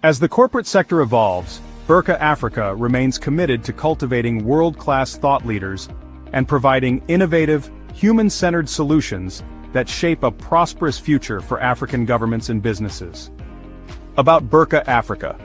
As the corporate sector evolves, Berkha Africa remains committed to cultivating world-class thought leaders and providing innovative, human-centered solutions that shape a prosperous future for African governments and businesses. About Berkha Africa.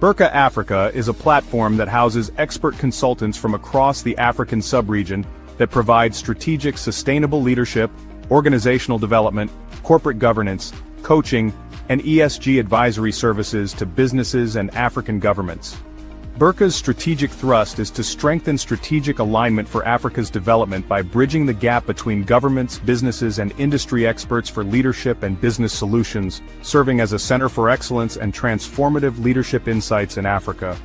Berkha Africa is a platform that houses expert consultants from across the African sub-region that provide strategic sustainable leadership, organizational development, corporate governance, coaching, and ESG advisory services to businesses and African governments. Berkha's strategic thrust is to strengthen strategic alignment for Africa's development by bridging the gap between governments, businesses, and industry experts for leadership and business solutions, serving as a center for excellence and transformative leadership insights in Africa.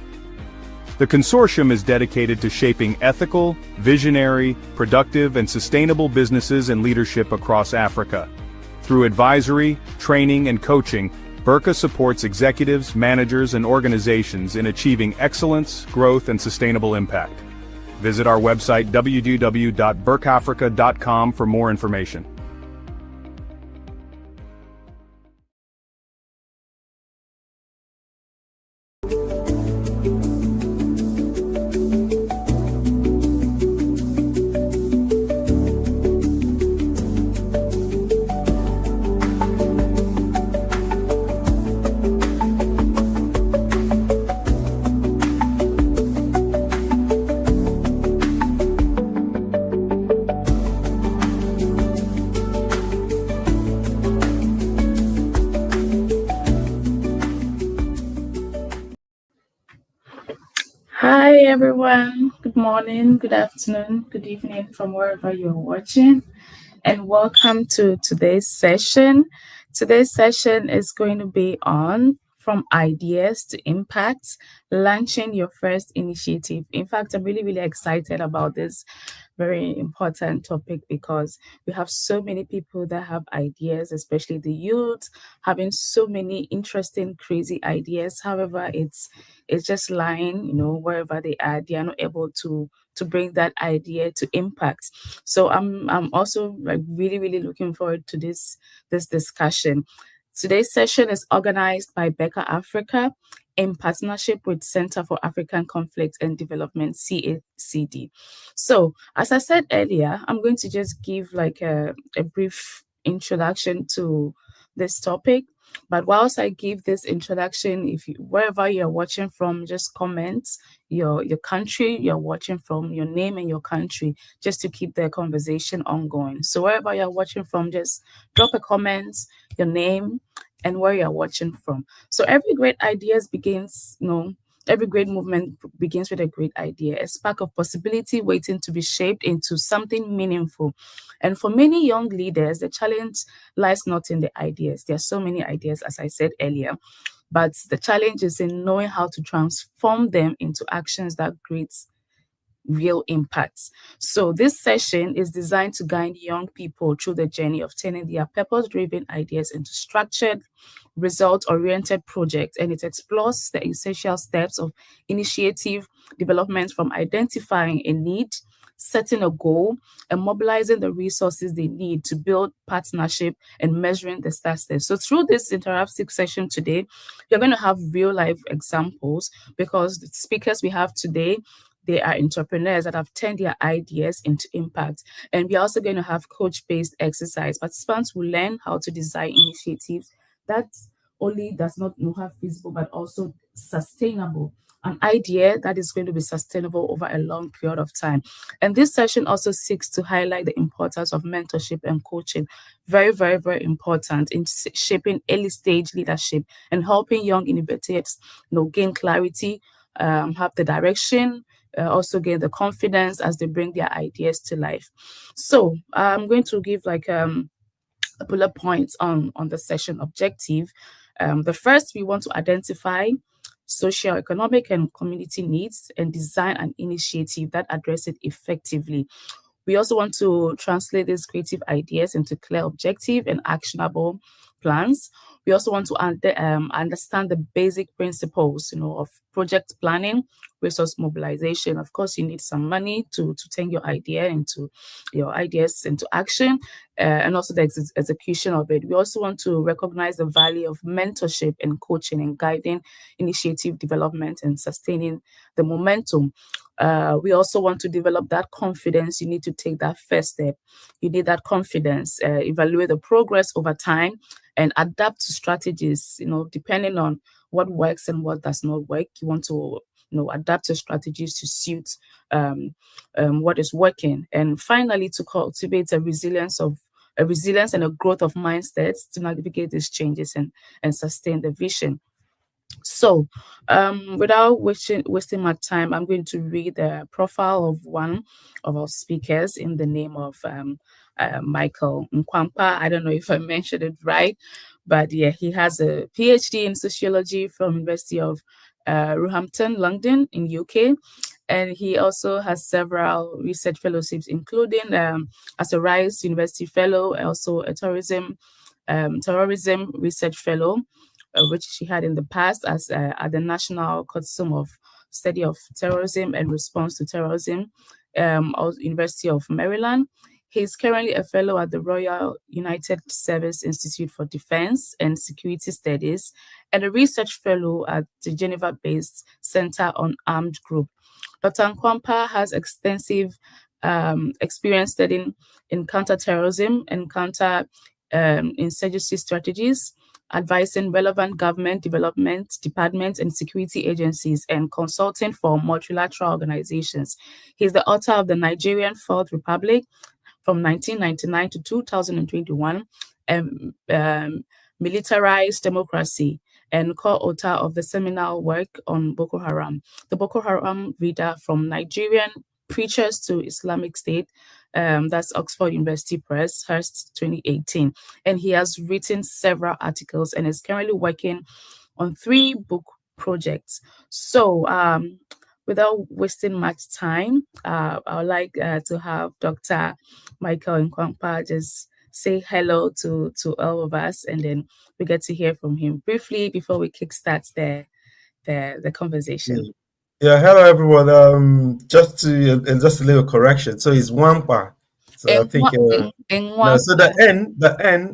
The consortium is dedicated to shaping ethical, visionary, productive, and sustainable businesses and leadership across Africa. Through advisory, training, and coaching, Berkha supports executives, managers, and organizations in achieving excellence, growth, and sustainable impact. Visit our website www.berkhafrica.com for more information. Hi everyone, good morning, good afternoon, good evening from wherever you're watching, and welcome to today's session. Today's session is going to be on from ideas to impact, launching your first initiative. In fact, I'm really excited about this very important topic because we have so many people that have ideas, especially the youth, having so many interesting, crazy ideas. However, it's just lying, wherever they are not able to bring that idea to impact. So I'm also really looking forward to this discussion. Today's session is organized by Berkha Africa in partnership with Center for African Conflict and Development, CACD. So, as I said earlier, I'm going to just give a brief introduction to this topic. But whilst I give this introduction, wherever you're watching from, just comment your country you're watching from, your name and your country, just to keep the conversation ongoing. So wherever you're watching from, just drop a comment, your name, and where you're watching from. So every great ideas begins, every great movement begins with a great idea, a spark of possibility waiting to be shaped into something meaningful. And for many young leaders, the challenge lies not in the ideas. There are so many ideas, as I said earlier, but the challenge is in knowing how to transform them into actions that create real impacts. So this session is designed to guide young people through the journey of turning their purpose-driven ideas into structured, result-oriented projects, and it explores the essential steps of initiative development, from identifying a need, setting a goal, and mobilizing the resources they need to build partnership and measuring the success. So through this interactive session today, you're going to have real-life examples, because the speakers we have today, they are entrepreneurs that have turned their ideas into impact. And we're also going to have coach-based exercise. Participants will learn how to design initiatives that only does not have feasible, but also sustainable. An idea that is going to be sustainable over a long period of time. And this session also seeks to highlight the importance of mentorship and coaching. Very, very, very important in shaping early stage leadership and helping young innovators, gain clarity, have the direction, also gain the confidence as they bring their ideas to life. So I'm going to give bullet points on the session objective. The first, we want to identify socio-economic and community needs and design an initiative that address it effectively. We also want to translate these creative ideas into clear objective and actionable plans. We also want to understand the basic principles, of project planning, resource mobilization. Of course, you need some money to turn your ideas into action, and also the execution of it. We also want to recognize the value of mentorship and coaching and guiding initiative development and sustaining the momentum. We also want to develop that confidence. You need to take that first step. You need that confidence, evaluate the progress over time, and adapt to strategies, depending on what works and what does not work. You want to, adapt your strategies to suit what is working. And finally, to cultivate a resilience and a growth of mindsets to navigate these changes and sustain the vision. So, without wasting my time, I'm going to read the profile of one of our speakers in the name of Michael Nkwampa. I don't know if I mentioned it right, but yeah, he has a PhD in sociology from University of Roehampton, London, in UK. And he also has several research fellowships, including as a Rice University Fellow, also a terrorism research fellow, which she had in the past as at the National Consortium of Study of Terrorism and Response to Terrorism, University of Maryland. He's currently a fellow at the Royal United Service Institute for Defense and Security Studies and a research fellow at the Geneva-based Center on Armed Group. Dr. Nkwampa has extensive experience studying in counterterrorism and insurgency strategies, advising relevant government development departments and security agencies, and consulting for multilateral organizations. He's the author of the Nigerian Fourth Republic from 1999 to 2021, and Militarized Democracy, and co-author of the seminal work on Boko Haram, the Boko Haram Reader from Nigerian Preachers to Islamic State. That's Oxford University Press, Hearst 2018. And he has written several articles and is currently working on 3 book projects. So without wasting much time, I would like to have Dr. Michael Nkwampa just say hello to all of us, and then we get to hear from him briefly before we kickstart the conversation. Yeah, hello everyone. Just a little correction. So it's Wampa. So I think no. So the N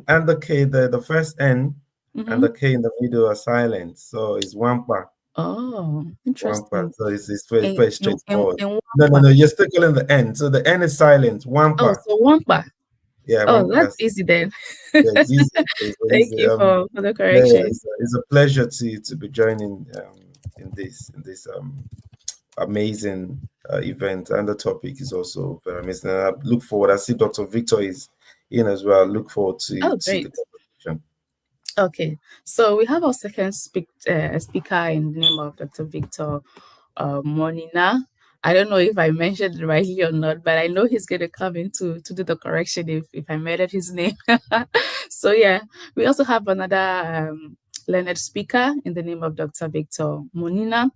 and the K, the first N and the K in the middle are silent. So it's Wampa. Oh, interesting. Wampa. So it's very straightforward. No. You're still calling the N. So the N is silent. Wampa. Oh, so Wampa. Yeah. Oh, Wampa. that's easy then. Yeah, it's easy. Thank you for the correction. It's a pleasure to be joining in this amazing event, and the topic is also very amazing. And I look forward. I see Dr. Victor is in as well. I look forward to the conversation. Okay, so we have our second speaker in the name of Dr. Victor Monina. I don't know if I mentioned it rightly or not, but I know he's going to come in to do the correction if I murdered his name. So yeah, we also have another learned speaker in the name of Dr. Victor Monina,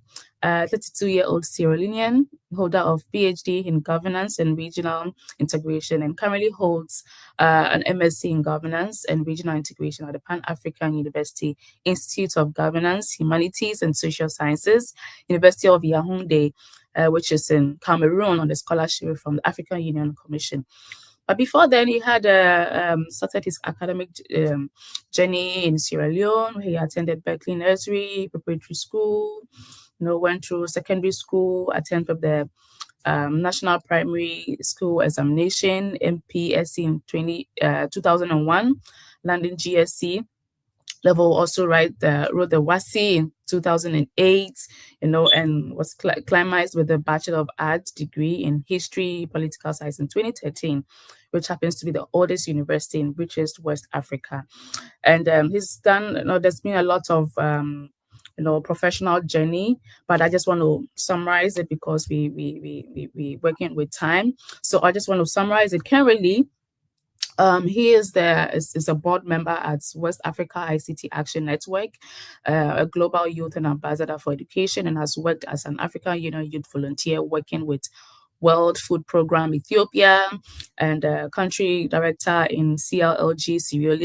32-year-old Sierra Leonean, holder of PhD in governance and regional integration, and currently holds an MSc in governance and regional integration at the Pan-African University Institute of Governance, Humanities and Social Sciences, University of Yaoundé, which is in Cameroon, on the scholarship from the African Union Commission. But before then, he had started his academic journey in Sierra Leone. He attended Berkeley Nursery, preparatory school, went through secondary school, attended the National Primary School Examination, MPSC in 2001, landing GSC level, also wrote the WASI in 2008, and was climaxed with a Bachelor of Arts degree in History, Political Science in 2013, which happens to be the oldest university in richest West Africa. And he's done, there's been a lot of, professional journey, but I just want to summarize it because we working with time. So I just want to summarize it currently. He is a board member at West Africa ICT Action Network, a global youth and ambassador for education, and has worked as an African Union youth volunteer working with World Food Program Ethiopia, and country director in CLLG Sierra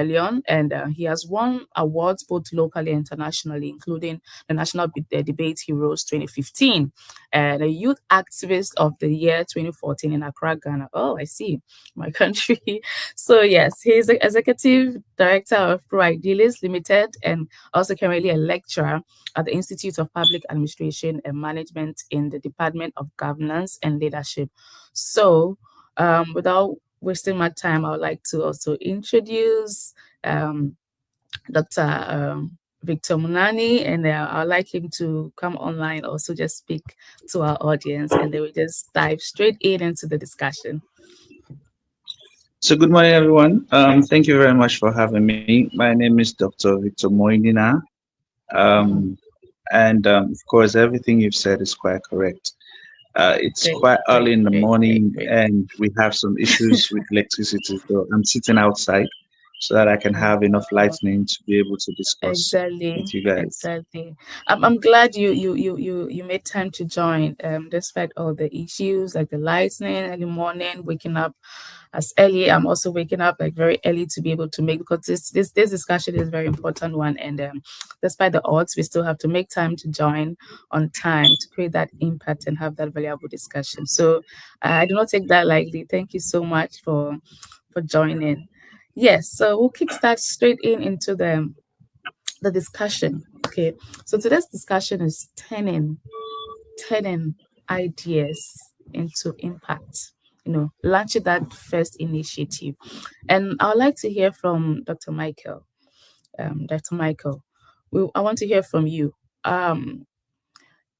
Leone, and he has won awards both locally and internationally, including the National Debate Heroes 2015 and a Youth Activist of the Year 2014 in Accra, Ghana. Oh, I see, my country. So yes, he is the executive director of Pro Idealist Limited and also currently a lecturer at the Institute of Public Administration and Management in the Department of Governance and Leadership. So without wasting my time, I would like to also introduce Dr. Victor Munani, and I'd like him to come online, also just speak to our audience, and then we just dive straight into the discussion. So good morning, everyone. Thank you very much for having me. My name is Dr. Victor Moindina. And of course, everything you've said is quite correct. It's quite early in the morning and we have some issues with electricity. So I'm sitting outside so that I can have enough lightning to be able to discuss with you guys. Exactly. I'm glad you made time to join, despite all the issues like the lightning early morning, waking up as early. I'm also waking up like very early to be able to make, because this discussion is a very important one, and despite the odds, we still have to make time to join on time to create that impact and have that valuable discussion. So I do not take that lightly. Thank you so much for joining. Yes, so we'll kickstart straight into the discussion. Okay, so today's discussion is turning ideas into impact. Launching that first initiative. And I would like to hear from Dr. Michael. Dr. Michael, I want to hear from you.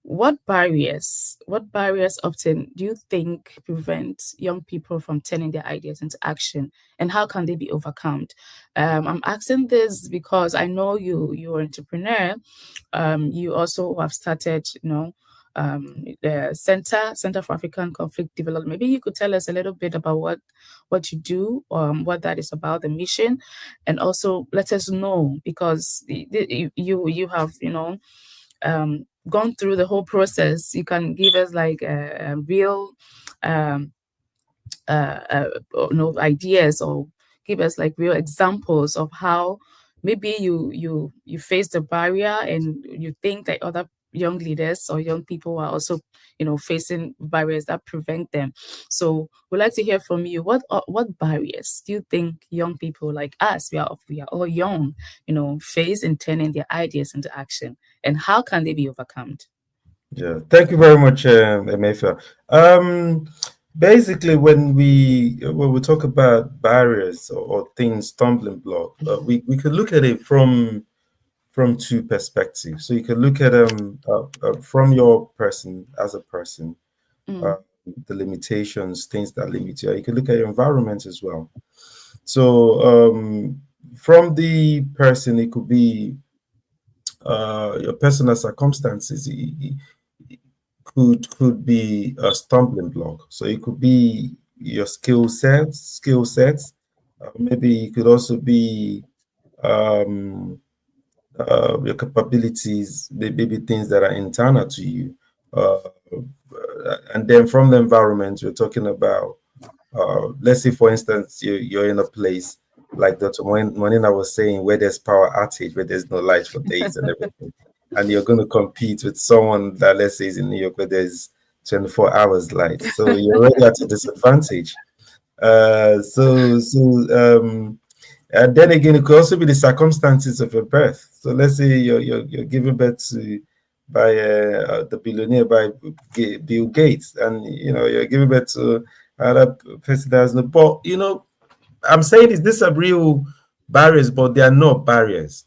What barriers often do you think prevent young people from turning their ideas into action, and how can they be overcome? I'm asking this because I know you're an entrepreneur. You also have started, the Center for African Conflict Development. Maybe you could tell us a little bit about what you do, what that is about, the mission, and also let us know, because you have gone through the whole process. You can give us like a real ideas, or give us like real examples of how maybe you face the barrier and you think that other young leaders or young people are also facing barriers that prevent them. So we'd like to hear from you. What barriers do you think young people like us, we are all young, face in turning their ideas into action, and how can they be overcome? Yeah, thank you very much, Emefa. Basically, when we talk about barriers or things, stumbling block, we could look at it from two perspectives. So you can look at from your person as a person, the limitations, things that limit you. You can look at your environment as well. So from the person, it could be your personal circumstances. It could be a stumbling block. So it could be your skill sets. Maybe it could also be your capabilities, maybe things that are internal to you. And then from the environment, we're talking about, let's say, for instance, you're in a place like Dr. Monina was saying, where there's power outage, where there's no light for days and everything. And you're going to compete with someone that, let's say, is in New York, where there's 24 hours light. So you're already at a disadvantage. And then again, it could also be the circumstances of your birth. So let's say you're giving birth by the billionaire, by Bill Gates, and you're giving birth to another person that has no. But I'm saying these are real barriers, but they are not barriers.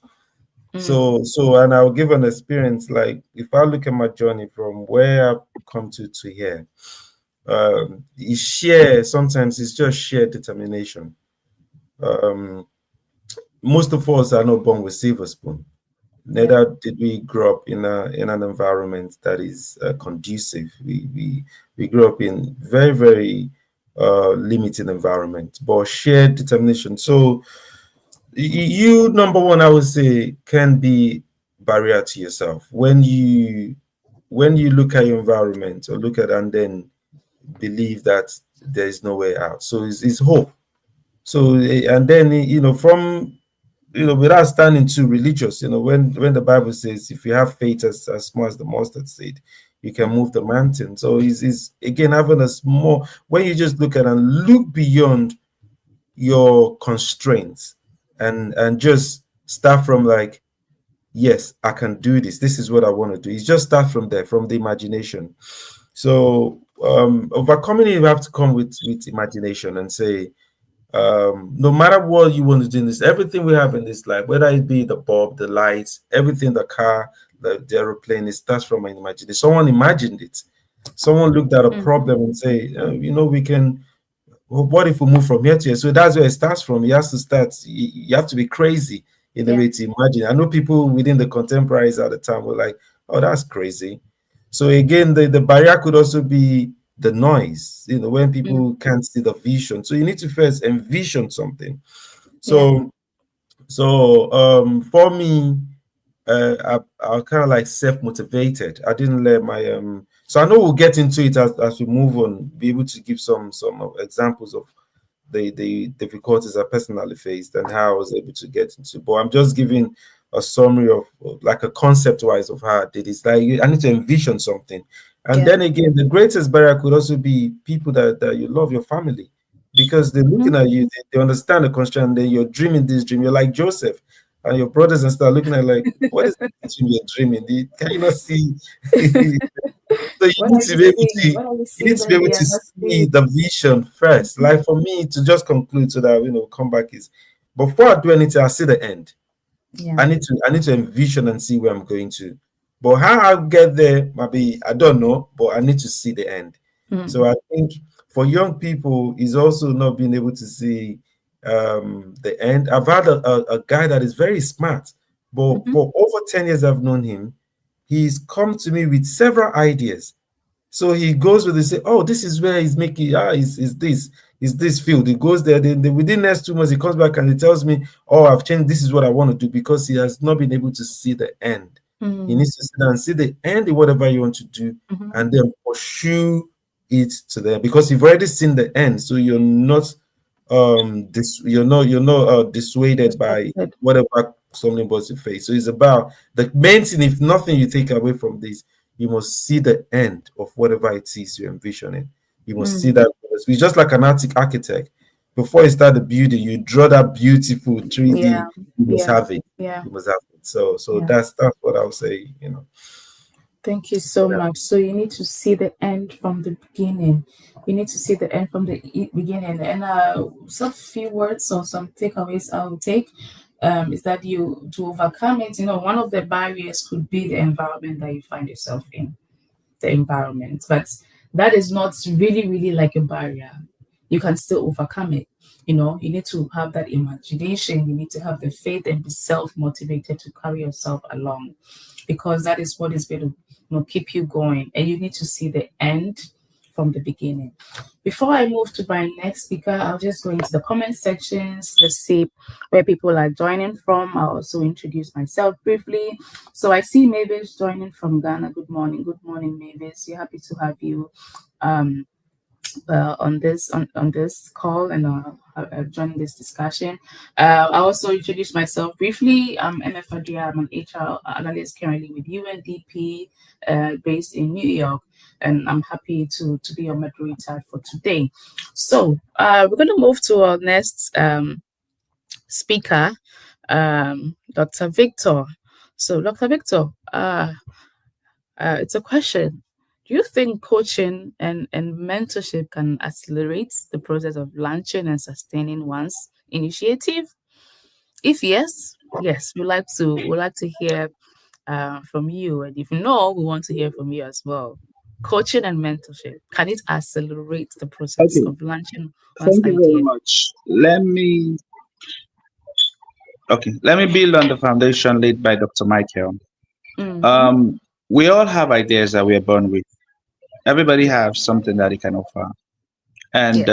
So and I'll give an experience. Like if I look at my journey from where I've come to here, sometimes it's just sheer determination. Most of us are not born with silver spoon. Neither did we grow up in an environment that is conducive. We grew up in very, very limited environment, but shared determination. So you, number one, I would say, can be barrier to yourself when you when you look at your environment or look at and then believe that there is no way out. So it's hope. So and then from without standing too religious, when the Bible says if you have faith as small as the mustard seed, you can move the mountain. So is again having a small, when you just look at and look beyond your constraints and just start from like, yes, I can do this. This is what I want to do. It's just start from there, from the imagination. So overcoming it, you have to come with imagination and say, no matter what you want to do in this, everything we have in this life, whether it be the bulb, the lights, everything, the car, the aeroplane, it starts from an imagination. Someone imagined it. Someone looked at a problem and say, we can, what if we move from here to here? So that's where it starts from. You have to start, you have to be crazy in a way to imagine. I know people within the contemporaries at the time were like, oh, that's crazy. So again, the barrier could also be the noise, when people can't see the vision. So you need to first envision something. So for me, I kind of like self-motivated. I didn't let my so I know we'll get into it as we move on, be able to give some examples of the difficulties I personally faced and how I was able to get into. But I'm just giving a summary of like a concept wise of how I did. It's like I need to envision something. And then again, the greatest barrier could also be people that you love, your family, because they're looking at you, they understand the constraint, and then you're dreaming this dream. You're like Joseph, and your brothers and stuff looking at like, what is this dream you're dreaming? Can you not see? So you need to be able to see the vision first. Like for me to just conclude so that come back is before I do anything, I see the end. I need to envision and see where I'm going to. But how I'll get there, maybe I don't know, but I need to see the end. So I think for young people is also not being able to see the end. I've had a guy that is very smart, but for over 10 years I've known him, he's come to me with several ideas. So he goes with it, say, oh, this is where he's making, is this field. He goes there, then within the next 2 months, he comes back and he tells me, oh, I've changed, this is what I want to do, because he has not been able to see the end. He needs to sit down and see the end in whatever you want to do, and then pursue it to there, because you've already seen the end. So you're not dissuaded by whatever something was to face. So it's about the main thing. If nothing you take away from this, you must see the end of whatever it is you're envisioning. You must see that. It's just like an architect. Before you start the building, you draw that beautiful 3D. You must have it. You must have it. So that's what I'll say. Thank you so much. So you need to see the end from the beginning. You need to see the end from the beginning. And some few words or some takeaways I will take is that to overcome it, one of the barriers could be the environment that you find yourself in, the environment. But that is not really, really like a barrier. You can still overcome it. You need to have that imagination. You need to have the faith and be self-motivated to carry yourself along, because that is what is going to keep you going. And you need to see the end from the beginning. Before I move to my next speaker, I'll just go into the comment sections. Let's see where people are joining from. I'll also introduce myself briefly. So I see Mavis joining from Ghana. Good morning. Good morning, Mavis. We're happy to have you on this call and join this discussion. I also introduce myself briefly. I'm MF Adria. I'm an HR analyst currently with UNDP, based in New York, and I'm happy to be your moderator for today. So we're going to move to our next speaker, Dr. Victor. So Dr. Victor, it's a question. Do you think coaching and mentorship can accelerate the process of launching and sustaining one's initiative? If yes, we'd like to hear from you. And if no, we want to hear from you as well. Coaching and mentorship, can it accelerate the process of launching one's idea? Thank you very much. Let me build on the foundation laid by Dr. Michael. We all have ideas that we are born with. Everybody has something that he can offer. And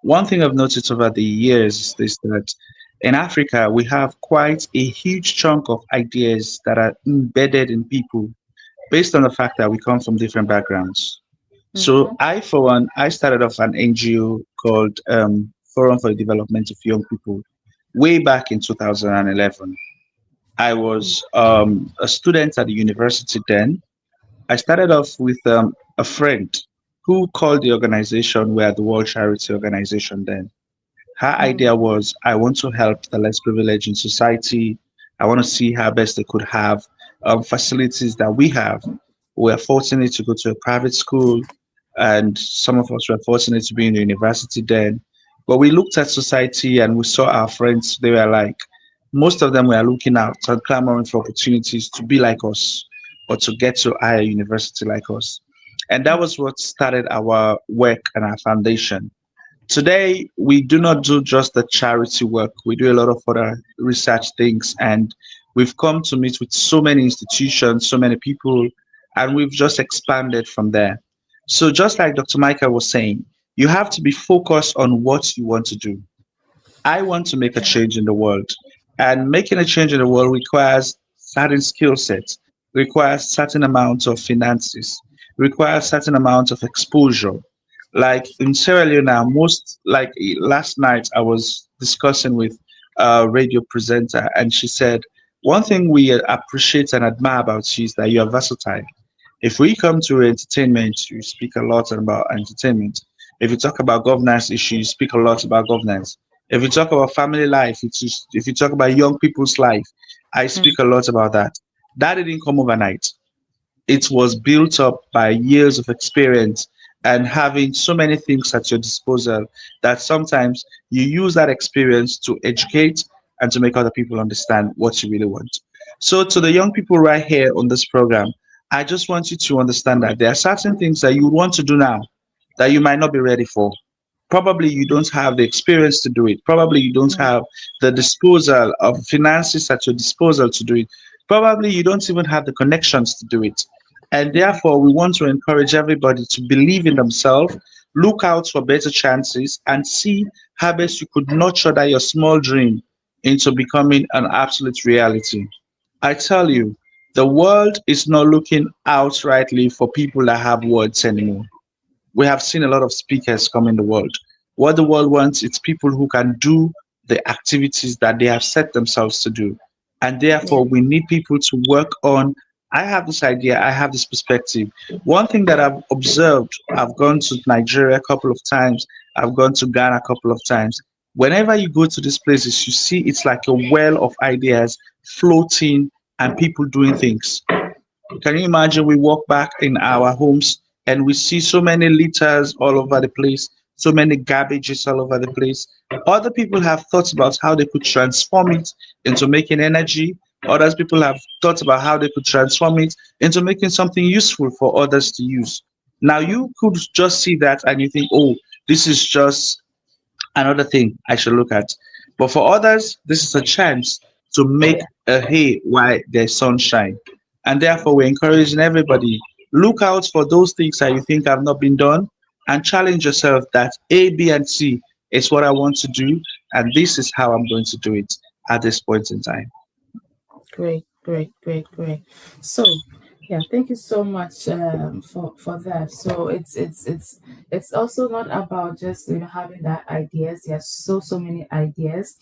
one thing I've noticed over the years is that in Africa, we have quite a huge chunk of ideas that are embedded in people. based on the fact that we come from different backgrounds. So Mm-hmm. for one, I started off an NGO called Forum for the Development of Young People way back in 2011. I was a student at the university then. I started off with a friend who called the organization, we are the World Charity Organization then. Her idea was, I want to help the less privileged in society. I want to see how best they could have facilities that we have. We are fortunate to go to a private school, and some of us were fortunate to be in the university then. But we looked at society and we saw our friends, they were like, most of them were looking out and clamoring for opportunities to be like us or to get to higher university like us. And that was what started our work and our foundation. Today, we do not do just the charity work. We do a lot of other research things, and we've come to meet with so many institutions, so many people, and we've just expanded from there. So, just like Dr. Michael was saying, you have to be focused on what you want to do. I want to make a change in the world. And making a change in the world requires certain skill sets, requires certain amounts of finances, requires certain amounts of exposure. Like in Sierra Leone now, most like last night I was discussing with a radio presenter and she said, one thing we appreciate and admire about you is that you are versatile. If we come to entertainment, you speak a lot about entertainment. If you talk about governance issues, you speak a lot about governance. If you talk about family life, if you talk about young people's life, I speak a lot about that. That didn't come overnight. It was built up by years of experience and having so many things at your disposal that sometimes you use that experience to educate and to make other people understand what you really want. So, to the young people right here on this program, I just want you to understand that there are certain things that you want to do now that you might not be ready for. Probably you don't have the experience to do it. Probably you don't have the disposal of finances at your disposal to do it. Probably you don't even have the connections to do it. And therefore, we want to encourage everybody to believe in themselves, look out for better chances, and see how best you could nurture that your small dream into becoming an absolute reality. I tell you, the world is not looking outrightly for people that have words anymore. We have seen a lot of speakers come in the world. What the world wants is people who can do the activities that they have set themselves to do. And therefore, we need people to work on. I have this idea, I have this perspective. One thing that I've observed, I've gone to Nigeria a couple of times, I've gone to Ghana a couple of times. Whenever you go to these places, you see it's like a well of ideas floating and people doing things. Can you imagine we walk back in our homes and we see so many litters all over the place, so many garbages all over the place? Other people have thoughts about how they could transform it into making energy. Others people have thoughts about how they could transform it into making something useful for others to use. Now you could just see that and you think, oh, this is just another thing I should look at. But for others, this is a chance to make a hay while there's sunshine. And therefore, we're encouraging everybody look out for those things that you think have not been done and challenge yourself that A, B, and C is what I want to do, and this is how I'm going to do it at this point in time. Great, great, great, great. So, yeah, thank you so much for that. So it's also not about just having that ideas. There's so many ideas,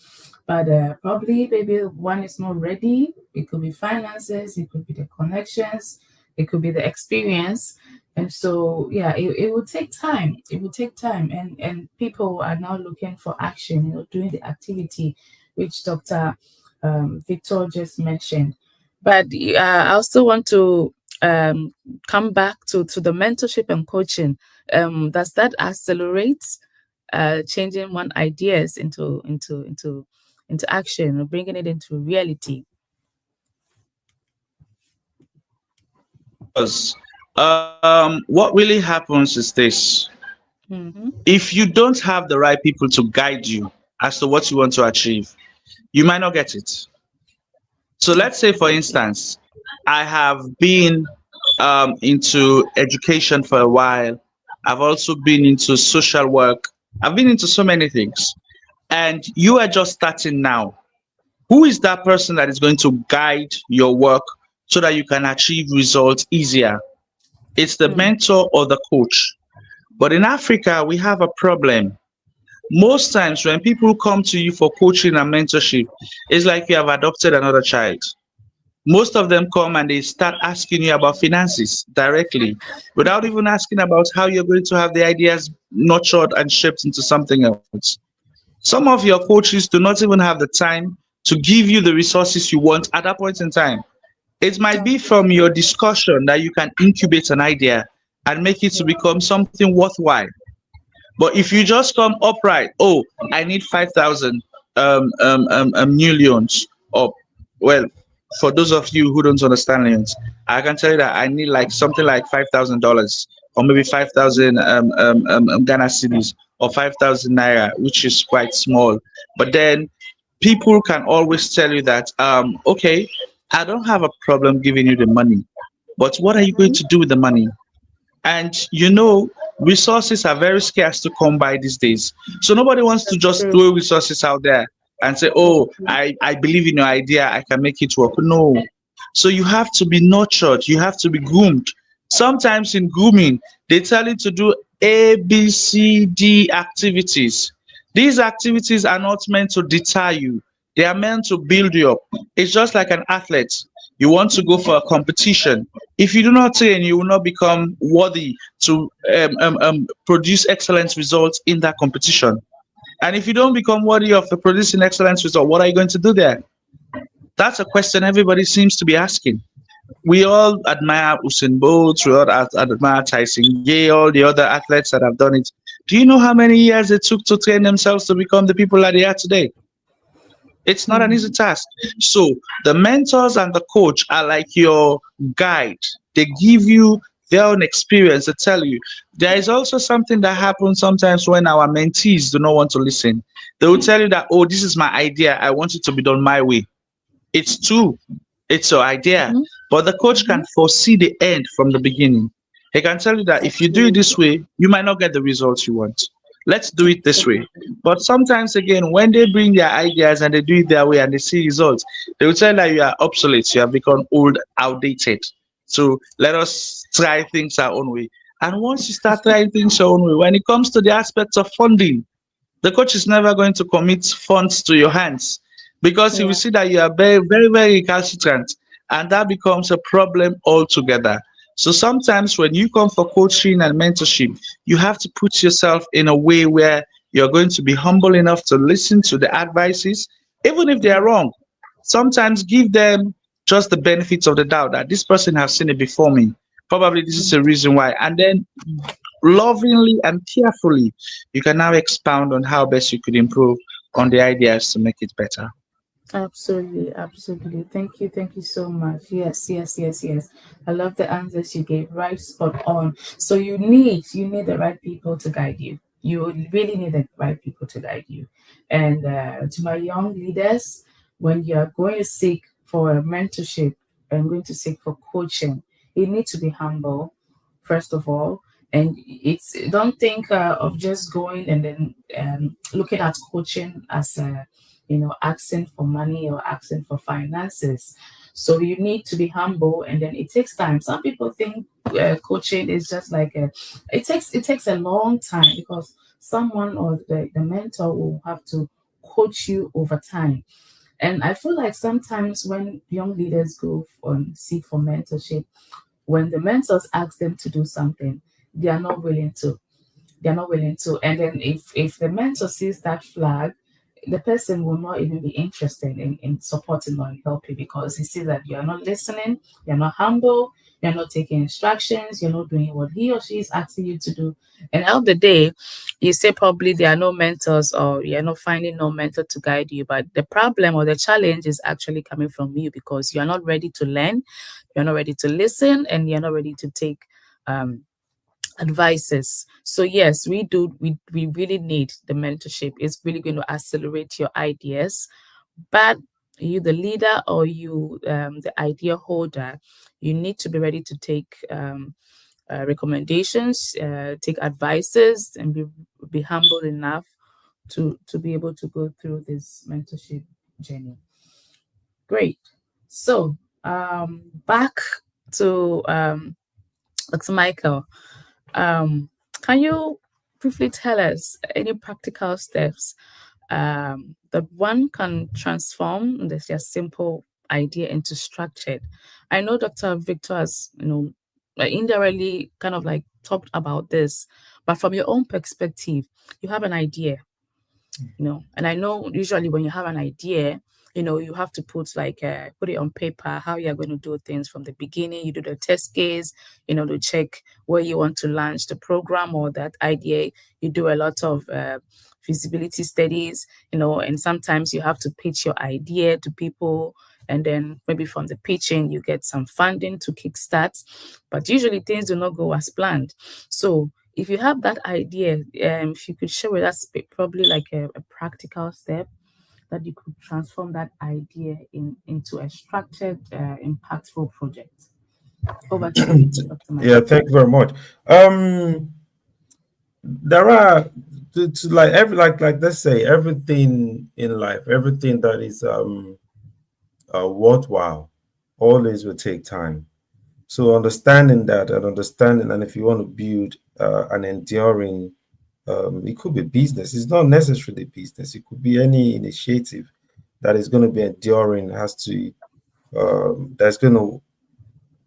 but probably maybe one is not ready. It could be finances, it could be the connections, it could be the experience. And so, yeah, it will take time. It will take time, and people are now looking for action. Doing the activity, which Dr. Victor just mentioned. But I also want to come back to the mentorship and coaching. Does that accelerate changing one ideas into action or bringing it into reality? Because what really happens is this. If you don't have the right people to guide you as to what you want to achieve, you might not get it. So let's say, for instance, I have been into education for a while. I've also been into social work. I've been into so many things. And you are just starting now. Who is that person that is going to guide your work so that you can achieve results easier. It's the mentor or the coach. But in Africa, we have a problem. Most times when people come to you for coaching and mentorship, it's like you have adopted another child. Most of them come and they start asking you about finances directly without even asking about how you're going to have the ideas nurtured and shaped into something else. Some of your coaches do not even have the time to give you the resources you want at that point in time. It might be from your discussion that you can incubate an idea and make it to become something worthwhile. But if you just come upright, oh, I need 5,000 new leons, or well, for those of you who don't understand leons, I can tell you that I need like something like $5,000, or maybe 5,000 Ghana cedis, or 5,000 naira, which is quite small. But then people can always tell you that, okay, I don't have a problem giving you the money, but what are you going to do with the money? And resources are very scarce to come by these days. So nobody wants to just throw resources out there and say, oh, I believe in your idea, I can make it work. No. So you have to be nurtured, you have to be groomed. Sometimes in grooming, they tell you to do A, B, C, D activities. These activities are not meant to deter you, they are meant to build you up. It's just like an athlete. You want to go for a competition. If you do not train, you will not become worthy to produce excellent results in that competition. And if you don't become worthy of producing excellent results, what are you going to do there? That's a question everybody seems to be asking. We all admire Usain Bolt, we all admire Tyson Gay, all the other athletes that have done it. Do you know how many years it took to train themselves to become the people that they are today? It's not an easy task. So the mentors and the coach are like your guide. They give you their own experience to tell you. There is also something that happens sometimes when our mentees do not want to listen. They will tell you that, oh, this is my idea. I want it to be done my way. It's true. It's your idea. But the coach can foresee the end from the beginning. He can tell you that if you do it this way, you might not get the results you want. Let's do it this way. But sometimes again, when they bring their ideas and they do it their way and they see results, they will tell you that you are obsolete, you have become old, outdated. So let us try things our own way. And once you start trying things your own way, when it comes to the aspects of funding, the coach is never going to commit funds to your hands because he will see that you are very, very, very recalcitrant, and that becomes a problem altogether. So sometimes when you come for coaching and mentorship, you have to put yourself in a way where you're going to be humble enough to listen to the advices, even if they are wrong. Sometimes give them just the benefits of the doubt that this person has seen it before me. Probably this is a reason why. And then lovingly and carefully, you can now expound on how best you could improve on the ideas to make it better. Absolutely, absolutely. Thank you so much. Yes. I love the answers you gave. Right, spot on. So you need the right people to guide you. You really need the right people to guide you. And to my young leaders, when you are going to seek for a mentorship and going to seek for coaching, you need to be humble, first of all. And it's don't think of just going and then looking at coaching as a asking for money or asking for finances. So you need to be humble, and then it takes time. Some people think coaching is just like it takes a long time because someone or the mentor will have to coach you over time. And I feel like sometimes when young leaders go on seek for mentorship, when the mentors ask them to do something, they are not willing to. They're not willing to. And then if the mentor sees that flag, the person will not even be interested in supporting or helping because he sees that you're not listening, you're not humble, you're not taking instructions, you're not doing what he or she is asking you to do. And end of the day, you say probably there are no mentors or you're not finding no mentor to guide you. But the problem or the challenge is actually coming from you because you're not ready to learn, you're not ready to listen, and you're not ready to take um advices. So yes, we really need the mentorship. It's really going to accelerate your ideas. But you, the leader, or you, the idea holder, you need to be ready to take recommendations, take advices, and be humble enough to be able to go through this mentorship journey. Great. So back to Dr. Michael. Can you briefly tell us any practical steps that one can transform this just simple idea into structured? I know Dr. Victor has, indirectly kind of like talked about this, but from your own perspective, you have an idea, and I know usually when you have an idea, you have to put it on paper, how you're going to do things from the beginning. You do the test case, to check where you want to launch the program or that idea. You do a lot of feasibility studies, and sometimes you have to pitch your idea to people. And then maybe from the pitching, you get some funding to kickstart. But usually things do not go as planned. So if you have that idea, if you could share with us probably like a practical step that you could transform that idea into a structured, impactful project. Over to you, Dr. Michael. Yeah, thank you very much. There are let's say everything in life, everything that is worthwhile always will take time. So understanding that and if you want to build an enduring, it could be business. It's not necessarily business. It could be any initiative that is going to be enduring. That's going to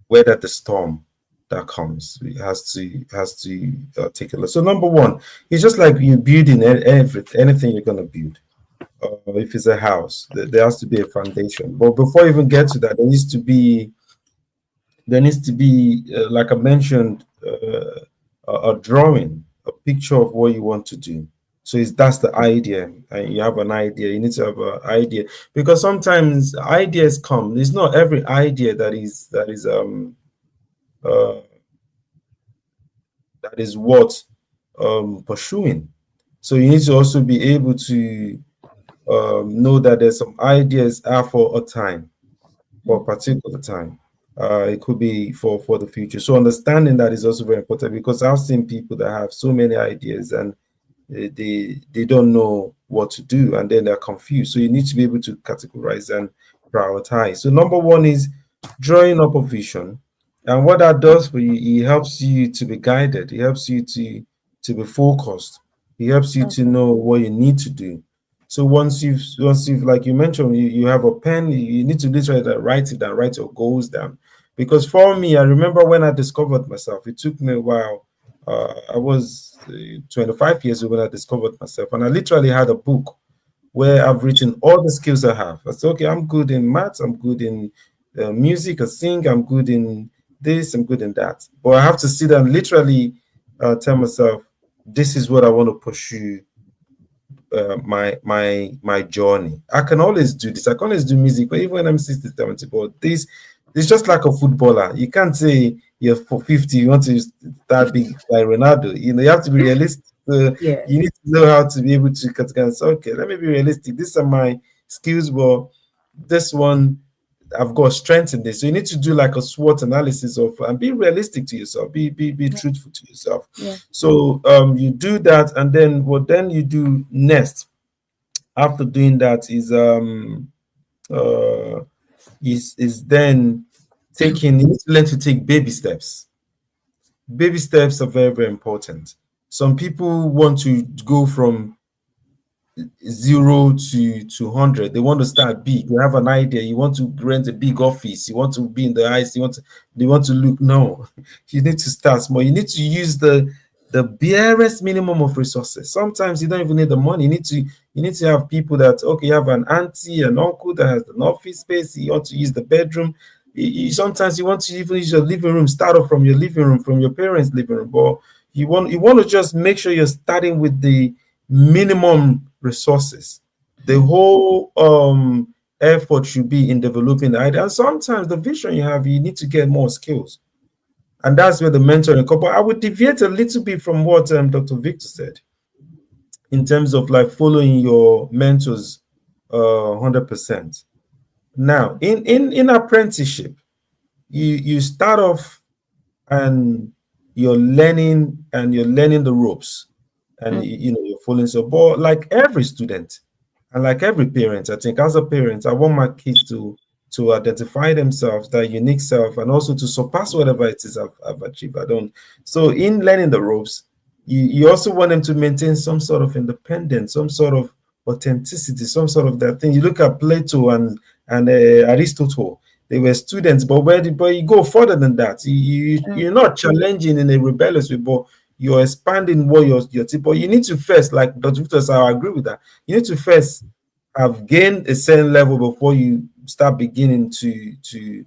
weather the storm that comes. It has to take a look. So number one, it's just like you building anything you're going to build. If it's a house, there has to be a foundation. But before you even get to that, there needs to be like I mentioned, a drawing, a picture of what you want to do. So that's the idea, and you have an idea. You need to have an idea, because sometimes ideas come. It's not every idea that is worth pursuing. So you need to also be able to know that there's some ideas are for a time, for a particular time. It could be for the future. So understanding that is also very important, because I've seen people that have so many ideas and they don't know what to do, and then they're confused. So you need to be able to categorize and prioritize. So number one is drawing up a vision, and what that does for you, it helps you to be guided. It helps you to be focused. It helps you to know what you need to do. So once you've like you mentioned, you have a pen, you need to literally write it down, write your goals down. Because for me, I remember when I discovered myself, it took me a while. I was 25 years old when I discovered myself, and I literally had a book where I've written all the skills I have. I said, okay, I'm good in maths, I'm good in music, I sing, I'm good in this, I'm good in that. But I have to sit down and literally tell myself, this is what I want to pursue. My journey. I can always do this. I can always do music, but even when I'm 60, 70, but this it's just like a footballer. You can't say you're for 50, you want to start big like Ronaldo. You have to be realistic. So Yeah. You need to know how to be able to categorize. Okay, let me be realistic. These are my skills, but this one I've got strength in this. So you need to do like a SWOT analysis of and be realistic to yourself. Be truthful to yourself. Yeah. So you do that, and then what then you do next after doing that is then taking. You need to learn to take baby steps. Baby steps are very, very important. Some people want to go from 0 to 100. They want to start big. You have an idea. You want to rent a big office. You want to be in the heights. They want to look. No, you need to start small. You need to use the barest minimum of resources. Sometimes you don't even need the money. You need to have people that, okay, you have an auntie, an uncle that has an office space. You want to use the bedroom. Sometimes you want to even use your living room. Start off from your living room, from your parents' living room. But you want to just make sure you're starting with the minimum resources. The whole effort should be in developing the idea. And sometimes the vision you have, you need to get more skills. And that's where the mentoring comes. But I would deviate a little bit from what Dr. Victor said in terms of like following your mentors 100%. Now, in apprenticeship, you start off and you're learning the ropes, and you're following. So, but like every student and like every parent, I think as a parent, I want my kids to to identify themselves, their unique self, and also to surpass whatever it is I've achieved. I don't. So in learning the ropes, you also want them to maintain some sort of independence, some sort of authenticity, some sort of that thing. You look at Plato and Aristotle. They were students, but you go further than that. You're not challenging in a rebellious way, but you're expanding what your tip. But you need to first, like Dr. Victor said, I agree with that. You need to first have gained a certain level before you start beginning to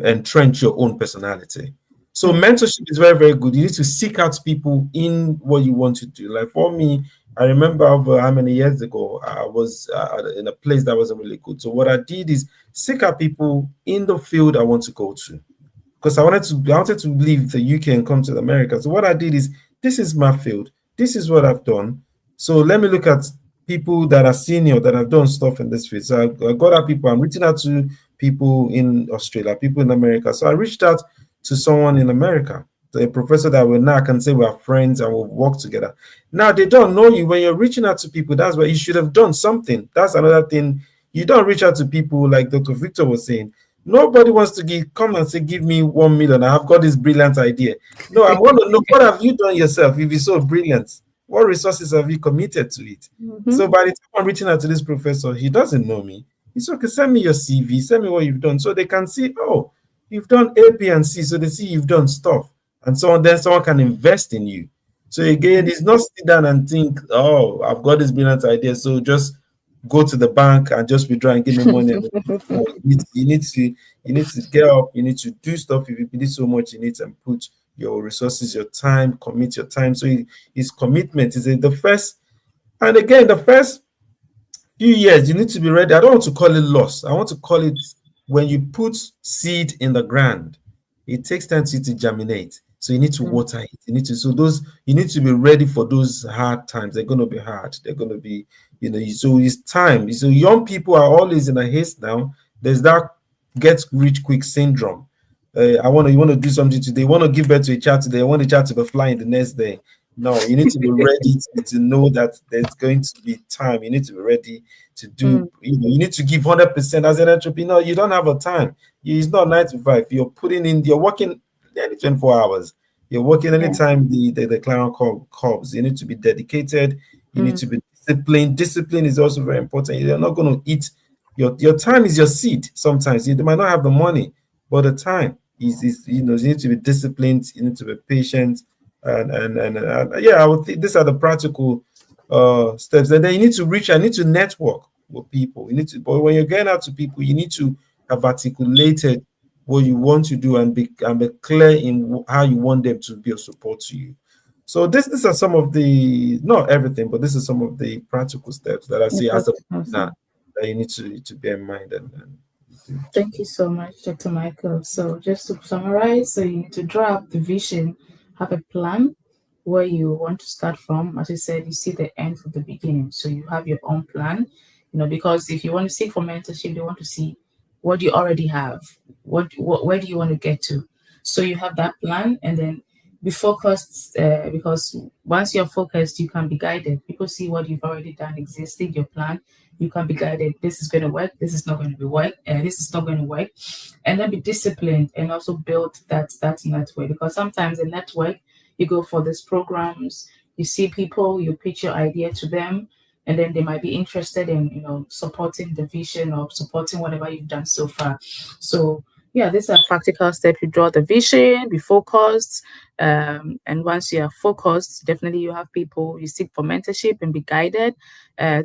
entrench your own personality. So mentorship is very, very good. You need to seek out people in what you want to do. Like for me, I remember over how many years ago I was in a place that wasn't really good. So what I did is seek out people in the field I want to go to, because I wanted to leave the UK and come to America. So what I did is, this is my field. This is what I've done. So let me look at people that are senior that have done stuff in this field. So I got out people. I'm reaching out to people in Australia, people in America. So I reached out to someone in America, a professor that we now can say we're friends and we'll work together. Now they don't know you. When you're reaching out to people, that's why you should have done something. That's another thing. You don't reach out to people like Dr. Victor was saying. Nobody wants to come and say, give me 1 million. I've got this brilliant idea. No, I want to know, what have you done yourself if it's so brilliant? What resources have you committed to it? So by the time I'm reaching out to this professor, he doesn't know me. He's okay, send me your CV, send me what you've done. So they can see, oh, you've done A, B, and C. So they see you've done stuff. And so then someone can invest in you. So again, it's not sit down and think, oh, I've got this brilliant idea, so just go to the bank and just withdraw and give me money. You need to get up, you need to do stuff. If you believe so much in it, and put your resources, your time, commit your time. So it's commitment. Is the first, and again, the first few years, you need to be ready. I don't want to call it loss. I want to call it, when you put seed in the ground, it takes time to germinate. So you need to water it. You need to be ready for those hard times. They're going to be hard. They're going to be, so it's time. So young people are always in a haste now. There's that get rich quick syndrome. You want to do something today. You want to give birth to a child today. You want the child to be flying the next day. No, you need to be ready to know that there's going to be time. You need to be ready to do, you need to give 100% as an entrepreneur. You don't have a time. It's not 9 to 5. You're working any 24 hours. You're working anytime the client comes. You need to be dedicated. You need to be disciplined. Discipline is also very important. You're not going to eat. Your time is your seed. Sometimes you might not have the money, but the time is you need to be disciplined. You need to be patient. And I would think these are the practical steps. And then you need to reach. I need to network with people. But when you're getting out to people, you need to have articulated what you want to do and be clear in how you want them to be of support to you. So these are some of the, not everything, but this is some of the practical steps that I see as a that you need to bear in mind. Thank you so much, Dr. Michael. So just to summarize, so you need to draw up the vision, have a plan where you want to start from. As you said, you see the end from the beginning. So you have your own plan, because if you want to seek for mentorship, they want to see what do you already have, where do you want to get to. So you have that plan, and then be focused, because once you're focused, you can be guided. People see what you've already done, existing, your plan. You can be guided. This is going to work. This is not going to be work. This is not going to work. And then be disciplined and also build that network. Because sometimes in network, you go for these programs, you see people, you pitch your idea to them, and then they might be interested in supporting the vision or supporting whatever you've done so far. So yeah, these are practical steps. You draw the vision, be focused, and once you are focused, definitely you have people. You seek for mentorship and be guided.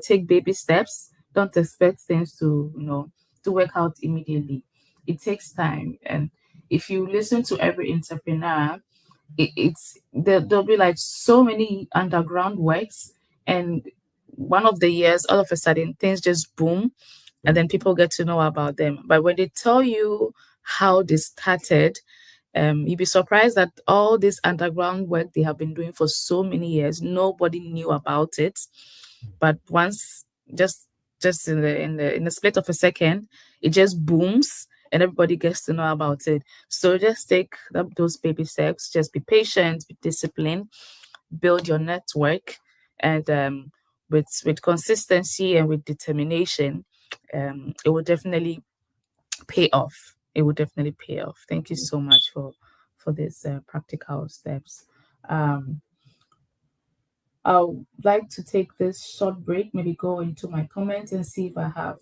Take baby steps. Don't expect things to work out immediately. It takes time, and if you listen to every entrepreneur, there'll be like so many underground works, and one of the years, all of a sudden, things just boom, and then people get to know about them. But when they tell you how they started, you'd be surprised that all this underground work they have been doing for so many years, nobody knew about it. But once, just in the split of a second, it just booms and everybody gets to know about it. So just take those baby steps. Just be patient, be disciplined, build your network, and with consistency and with determination, it will definitely pay off. It will definitely pay off. Thank you so much for these practical steps. I would like to take this short break, maybe go into my comments and see if I have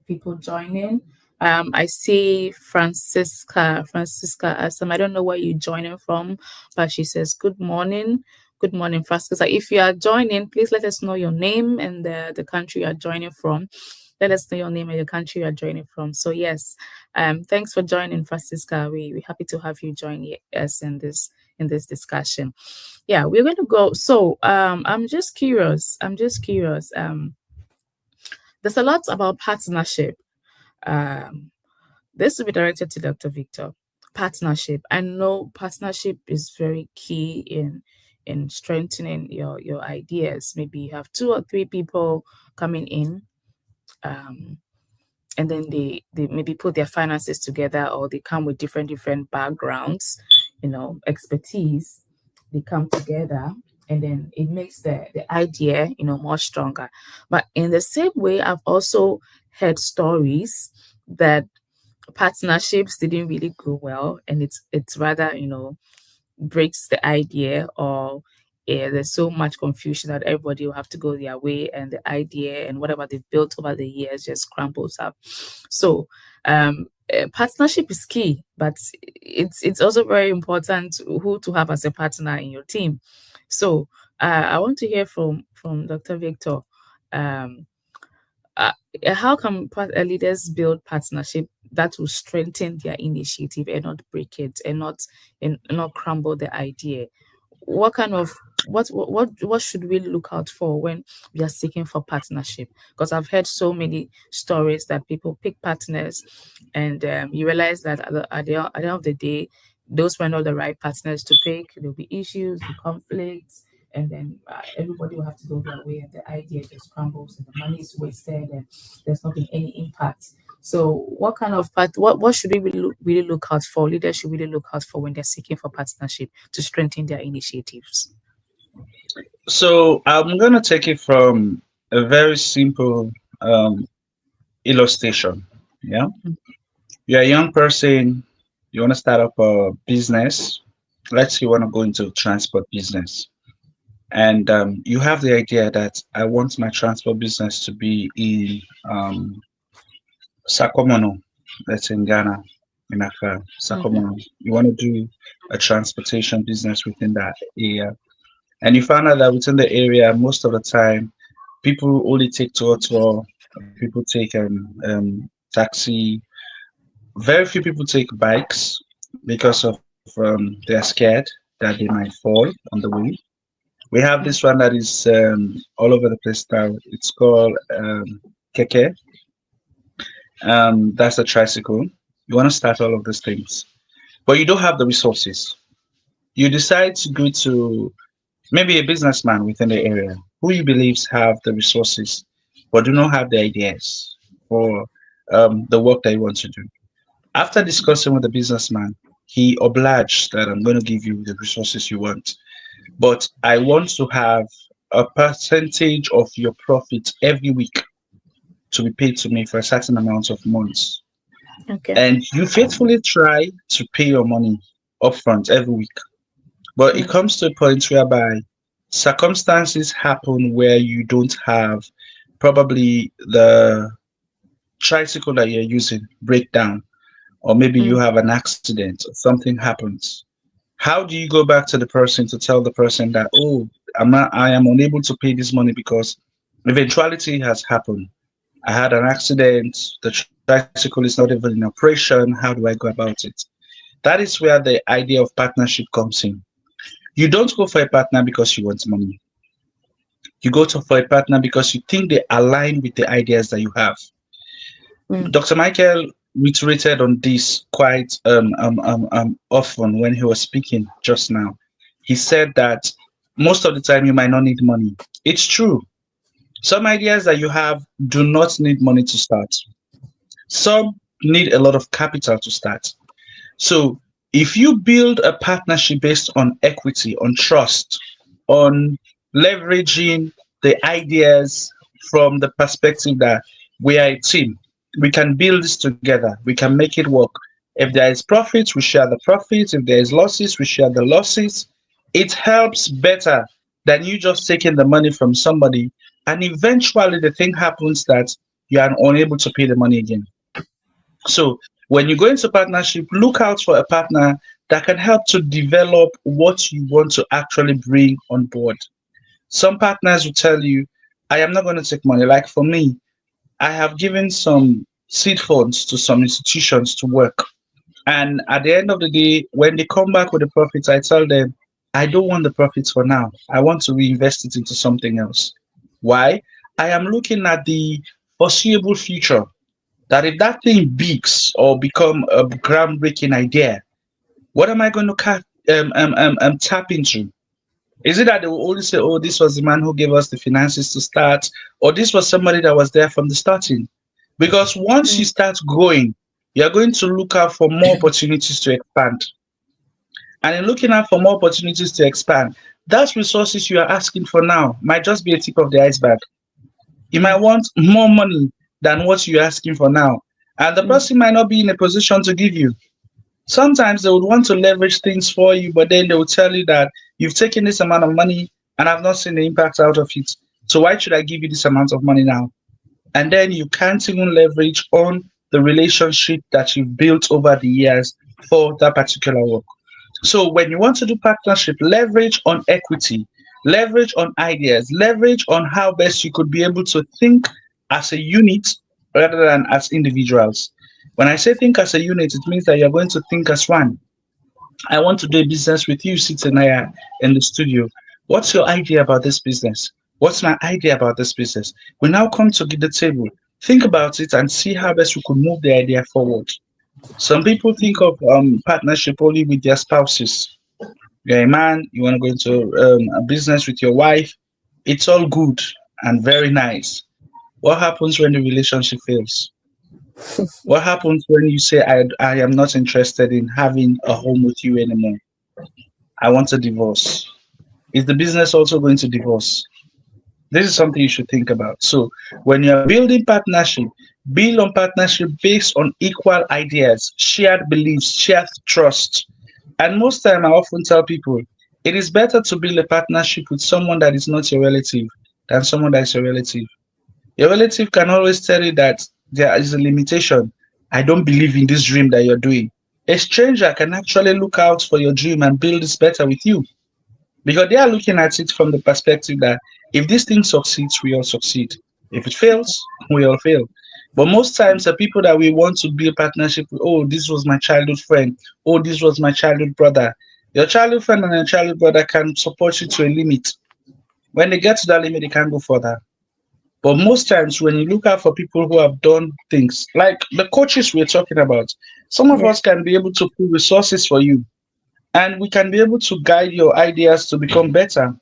people joining. I see Francisca Asam. I don't know where you're joining from, but she says, good morning. Good morning, Francisca. If you are joining, please let us know your name and the country you are joining from. Let us know your name and the country you are joining from. So yes, thanks for joining, Francisca. We're happy to have you join us in this discussion. Yeah, we're going to go. So I'm just curious. There's a lot about partnership. This will be directed to Dr. Victor. Partnership. I know partnership is very key in strengthening your ideas. Maybe you have 2 or 3 people coming in, and then they maybe put their finances together, or they come with different backgrounds, expertise. They come together, and then it makes the idea more stronger. But in the same way, I've also heard stories that partnerships didn't really go well, and it's rather breaks the idea, or there's so much confusion that everybody will have to go their way, and the idea and whatever they've built over the years just crumbles up. So partnership is key, but it's also very important who to have as a partner in your team. So I want to hear from Dr. Victor. How can leaders build partnership that will strengthen their initiative and not break it, and not crumble the idea? What kind of what should we look out for when we are seeking for partnership? Because I've heard so many stories that people pick partners, and you realize that at the end of the day, those were not the right partners to pick. There'll be issues, conflicts, and then everybody will have to go their way, and the idea just crumbles, and the money is wasted, and there's not been any impact. So what kind of what should we really look out for? Leaders should really look out for when they're seeking for partnership to strengthen their initiatives. So I'm going to take it from a very simple illustration. Yeah. You're a young person, you want to start up a business. Let's say you want to go into transport business. And you have the idea that I want my transport business to be in Sakomono, that's in Ghana, in Accra, Sakomono. You want to do a transportation business within that area. And you find out that within the area, most of the time, people only take tour, people take taxi. Very few people take bikes because of they're scared that they might fall on the way. We have this one that is all over the place now. It's called keke. That's a tricycle. You want to start all of these things, but you don't have the resources. You decide to go to maybe a businessman within the area who you believes have the resources, but do not have the ideas for the work that you want to do. After discussing with the businessman, he obliged that I'm going to give you the resources you want, but I want to have a percentage of your profit every week to be paid to me for a certain amount of months. Okay. And you faithfully try to pay your money upfront every week. But it comes to a point whereby circumstances happen where you don't have probably the tricycle that you're using break down, or maybe you have an accident or something happens. How do you go back to the person to tell the person that, oh, I am unable to pay this money because eventuality has happened. I had an accident, the tricycle is not even in operation. How do I go about it? That is where the idea of partnership comes in. You don't go for a partner because you want money. You go for a partner because you think they align with the ideas that you have. Dr. Michael reiterated on this quite often when he was speaking just now. He said that most of the time you might not need money. It's true. Some ideas that you have do not need money to start. Some need a lot of capital to start. So if you build a partnership based on equity, on trust, on leveraging the ideas from the perspective that We are a team. We can build this together. We can make it work. If there is profits, we share the profits. If there is losses, we share the losses. It helps better than you just taking the money from somebody and eventually the thing happens that you are unable to pay the money again. So when you go into partnership, look out for a partner that can help to develop what you want to actually bring on board. Some partners will tell you, I am not going to take money. Like for me, I have given some seed funds to some institutions to work. And at the end of the day, when they come back with the profits, I tell them, I don't want the profits for now. I want to reinvest it into something else. Why? I am looking at the foreseeable future that if that thing beaks or become a groundbreaking idea, what am I going to tap into? Is it that they will only say, oh, this was the man who gave us the finances to start, or this was somebody that was there from the starting? Because once you start growing, you're going to look out for more opportunities to expand. And in looking out for more opportunities to expand, those resources you are asking for now might just be a tip of the iceberg. You might want more money than what you're asking for now. And the person might not be in a position to give you. Sometimes they would want to leverage things for you, but then they will tell you that you've taken this amount of money and I've not seen the impact out of it. So why should I give you this amount of money now? And then you can't even leverage on the relationship that you've built over the years for that particular work. So when you want to do partnership, leverage on equity, leverage on ideas, leverage on how best you could be able to think as a unit rather than as individuals. When I say think as a unit, it means that you're going to think as one. I want to do a business with you sitting here in the studio. What's your idea about this business? What's my idea about this business? We now come to the table, think about it, and see how best we could move the idea forward. Some people think of partnership only with their spouses. You're a man, you want to go into a business with your wife. It's all good and very nice. What happens when the relationship fails? What happens when you say, I am not interested in having a home with you anymore? I want a divorce. Is the business also going to divorce? This is something you should think about. So when you're building partnership, build on partnership based on equal ideas, shared beliefs, shared trust. And most time I often tell people, it is better to build a partnership with someone that is not your relative than someone that is your relative. Your relative can always tell you that there is a limitation. I don't believe in this dream that you're doing. A stranger can actually look out for your dream and build this better with you because they are looking at it from the perspective that if this thing succeeds, we all succeed. If it fails, we all fail. But most times, the people that we want to build partnership with, oh, this was my childhood friend, oh, this was my childhood brother. Your childhood friend and your childhood brother can support you to a limit. When they get to that limit, they can't go further. But most times, when you look out for people who have done things like the coaches we're talking about, some of us can be able to pull resources for you and we can be able to guide your ideas to become better.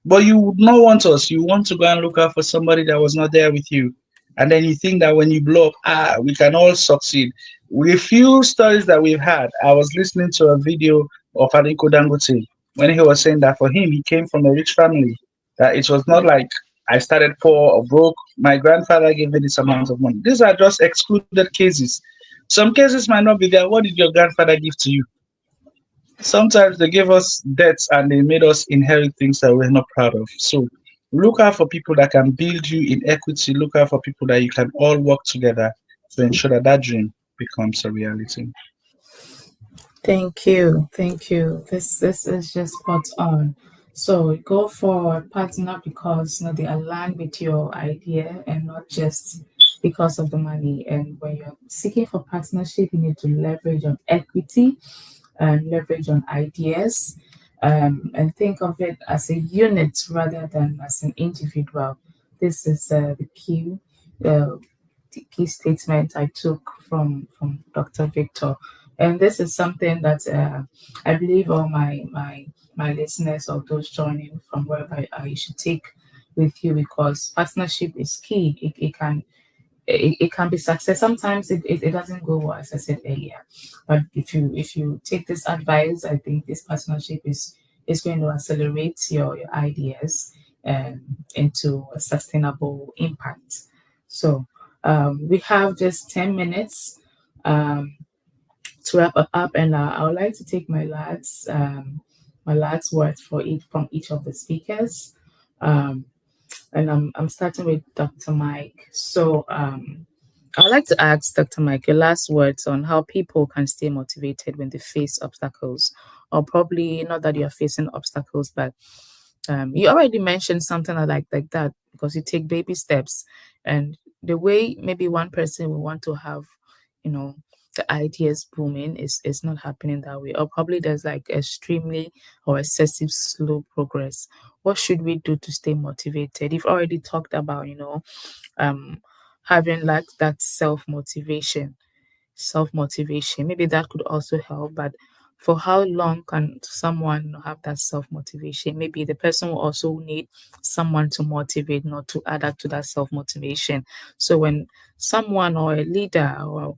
But you would not want us. You want to go and look out for somebody that was not there with you. And then you think that when you blow up, we can all succeed. With a few stories that we've had, I was listening to a video of Aliko Dangote when he was saying that for him, he came from a rich family. That it was not like I started poor or broke. My grandfather gave me this amount of money. These are just excluded cases. Some cases might not be there. What did your grandfather give to you? Sometimes they gave us debts and they made us inherit things that we're not proud of. So look out for people that can build you in equity. Look out for people that you can all work together to ensure that that dream becomes a reality. Thank you. This is just spot on. So go for a partner because they align with your idea and not just because of the money. And when you're seeking for partnership, you need to leverage on equity and leverage on ideas, and think of it as a unit rather than as an individual. This is the key statement I took from Dr. Victor. And this is something that I believe all my listeners or those joining from wherever you should take with you, because partnership is key. It can be success. Sometimes it doesn't go well, as I said earlier. But if you take this advice, I think this partnership is going to accelerate your ideas into a sustainable impact. So We have just 10 minutes to wrap up, and I would like to take my last words from each of the speakers. And I'm starting with Dr. Mike. So I would like to ask Dr. Mike your last words on how people can stay motivated when they face obstacles, or probably not that you're facing obstacles, but you already mentioned something like that, because you take baby steps, and the way maybe one person will want to have, the ideas booming is not happening that way, or probably there's like extremely or excessive slow progress. What should we do to stay motivated? You've already talked about, um having like that self motivation. Maybe that could also help, but for how long can someone have that self motivation? Maybe the person will also need someone to motivate, not to add up to that self motivation. So when someone or a leader or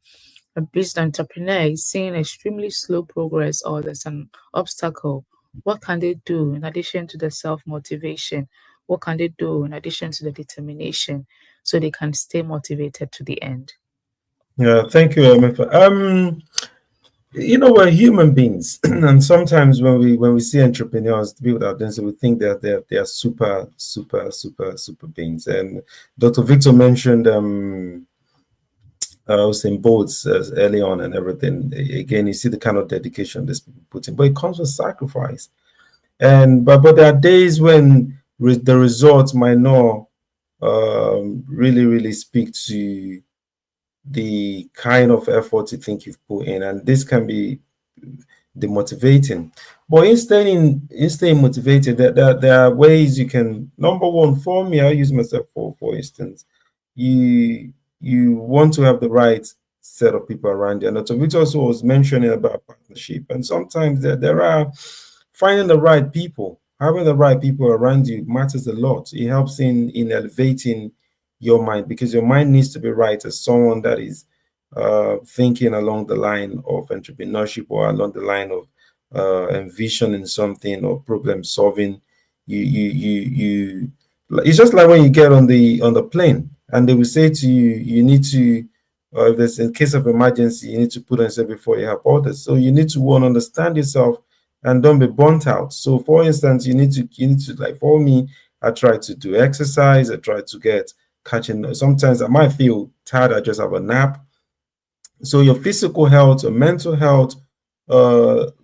a business entrepreneur is seeing extremely slow progress, or there's an obstacle, what can they do in addition to the self motivation? What can they do in addition to the determination so they can stay motivated to the end? Yeah, thank you, we're human beings, and sometimes when we see entrepreneurs, people that are doing so, we think that they are super beings. And Dr. Victor mentioned Usain Bolt's early on and everything. Again, you see the kind of dedication these people put in, but it comes with sacrifice. And but there are days when the results might not really speak to the kind of effort you think you've put in, and this can be demotivating. But in staying motivated, there are ways you can. Number one, for me, I use myself for instance, you want to have the right set of people around you. And Dr. Victor also was mentioning about partnership, and sometimes there are finding the right people, having the right people around you matters a lot. It helps in elevating your mind, because your mind needs to be right as someone that is thinking along the line of entrepreneurship, or along the line of envisioning something or problem solving. You it's just like when you get on the plane and they will say to you, you need to if there's in case of emergency, you need to put on yourself before you help others. So you need to one, understand yourself and don't be burnt out. So for instance, you need to, like, for me, I try to do exercise. I try to get catching. Sometimes I might feel tired, I just have a nap. So your physical health or mental health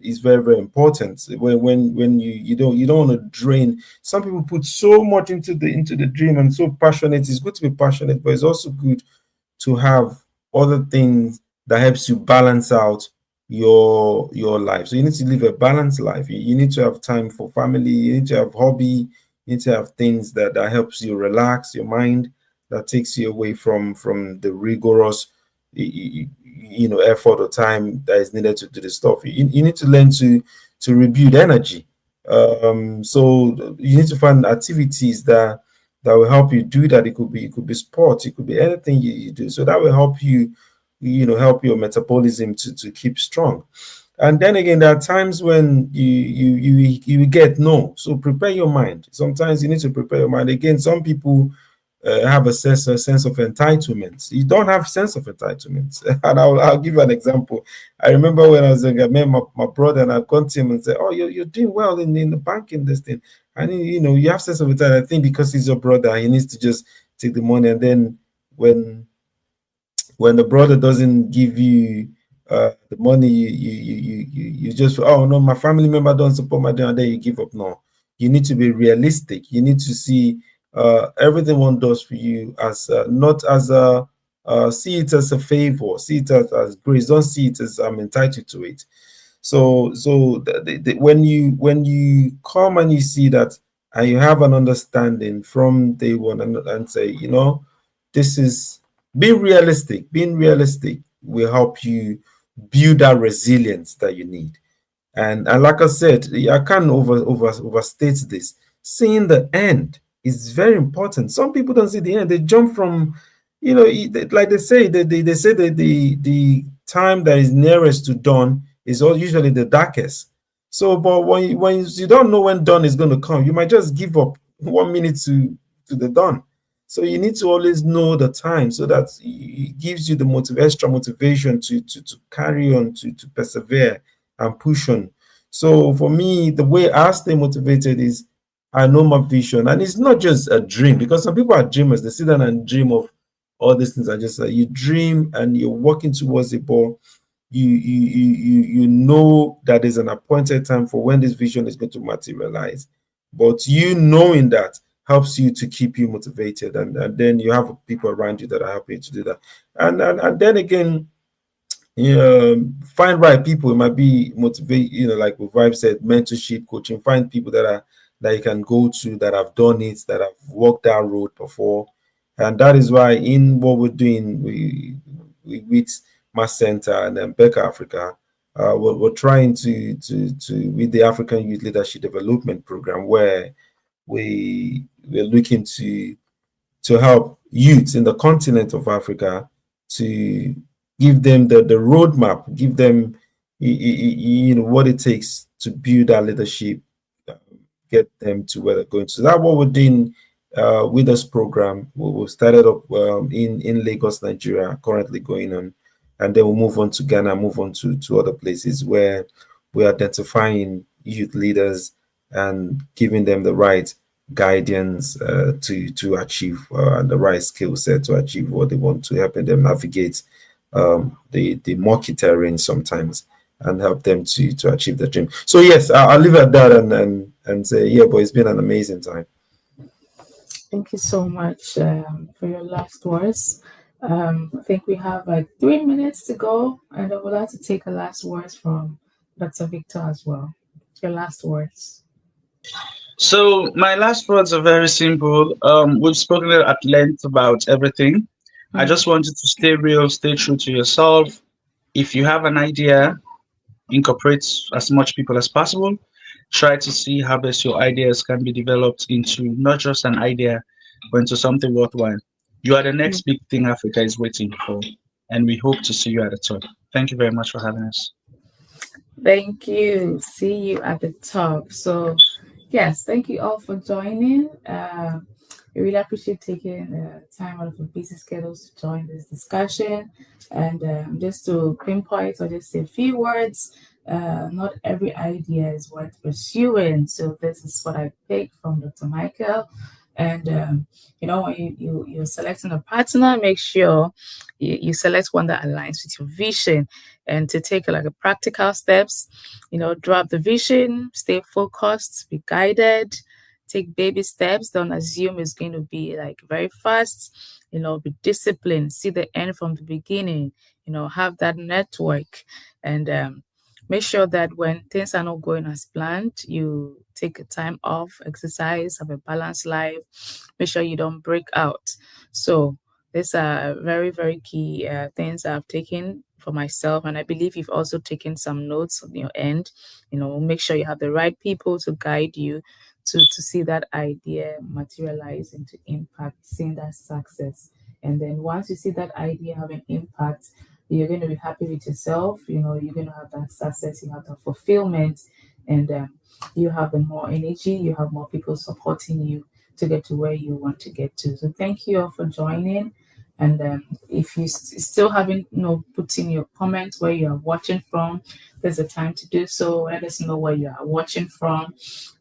is very important. When you don't want to drain. Some people put so much into the dream and so passionate. It's good to be passionate, but it's also good to have other things that helps you balance out your life. So you need to live a balanced life. You need to have time for family. You need to have hobby. You need to have things that helps you relax your mind, that takes you away from the rigorous effort or time that is needed to do the stuff. You need to learn to rebuild energy. So you need to find activities that will help you do that. It could be sports, it could be anything you do. So that will help you, help your metabolism to keep strong. And then again, there are times when you get no. So prepare your mind. Sometimes you need to prepare your mind. Again, some people have a sense of entitlement. You don't have sense of entitlement. And I'll give you an example. I remember when I was young, I met my brother, and I'd gone to him and said, "Oh, you're doing well in the banking, this thing." And you have sense of entitlement. I think because he's your brother, he needs to just take the money. And then when the brother doesn't give you the money, you just, oh no, my family member don't support my dream, and then you give up. No, you need to be realistic. You need to see everything one does for you as not as a see it as a favor, see it as grace. Don't see it as I'm entitled to it. So when you come and you see that, and you have an understanding from day one, and say, this is, being realistic will help you build that resilience that you need. And like I said, I can't overstate this. Seeing the end is very important. Some people don't see the end. They jump from, like they say, they say that the time that is nearest to dawn is usually the darkest. So, but when you don't know when dawn is going to come, you might just give up 1 minute to the dawn. So you need to always know the time so that it gives you the extra motivation to carry on, to persevere and push on. So for me, the way I stay motivated is I know my vision, and it's not just a dream, because some people are dreamers. They sit down and dream of all these things. I just say you dream and you're working towards it, but you know that there's an appointed time for when this vision is going to materialize. But you knowing that helps you to keep you motivated, and then you have people around you that are happy to do that. And then again, find right people. It might be motivate, like Vibe said, mentorship, coaching. Find people that you can go to, that have done it, that have walked that road before. And that is why in what we're doing, we with Mass Center and then Berkha Africa, we're trying to with the African Youth Leadership Development Program, where we're looking to help youths in the continent of Africa, to give them the roadmap, give them what it takes to build that leadership, get them to where they're going. So that's what we're doing with this program. We started up in Lagos, Nigeria, currently going on, and then we'll move on to Ghana, move on to other places where we're identifying youth leaders and giving them the right guidance to achieve the right skill set to achieve what they want, to helping them navigate the murky terrain sometimes and help them to achieve the dream. So yes, I'll leave it at that and say, yeah, but it's been an amazing time. Thank you so much for your last words. I think we have like 3 minutes to go, and I would like to take a last words from Dr. Victor as well. Your last words. So my last words are very simple. We've spoken at length about everything. Mm-hmm. I just want you to stay real, stay true to yourself. If you have an idea, incorporate as much people as possible. Try to see how best your ideas can be developed into not just an idea, but into something worthwhile. You are the next big thing Africa is waiting for, and we hope to see you at the top. Thank you very much for having us. Thank you. See you at the top. So, yes, thank you all for joining. I really appreciate taking time out of your busy schedules to join this discussion. And just to pinpoint or just say a few words, not every idea is worth pursuing. So this is what I picked from Dr. Michael. And, when you're selecting a partner, make sure you select one that aligns with your vision. And to take a practical steps, drop the vision, stay focused, be guided, take baby steps. Don't assume it's going to be very fast. Be disciplined, see the end from the beginning, have that network, and make sure that when things are not going as planned, you take a time off, exercise, have a balanced life, make sure you don't break out. So these are very, very key things I've taken for myself, and I believe you've also taken some notes on your end. Make sure you have the right people to guide you to see that idea materialize into impact, seeing that success. And then once you see that idea having impact, you're going to be happy with yourself. You're going to have that success, you have that fulfillment, and you have more energy, you have more people supporting you to get to where you want to get to. So thank you all for joining. And if you still haven't put in your comments where you are watching from, there's a time to do so. Let us know where you are watching from,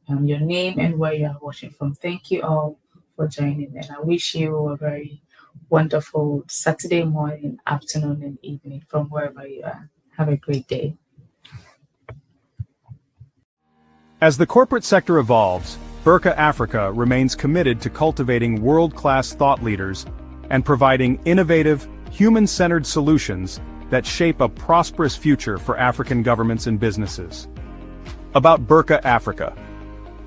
your name and where you are watching from. Thank you all for joining, and I wish you a very wonderful Saturday morning, afternoon, and evening from wherever you are. Have a great day. As the corporate sector evolves, Berkha Africa remains committed to cultivating world-class thought leaders and providing innovative, human-centered solutions that shape a prosperous future for African governments and businesses. About Berkha Africa.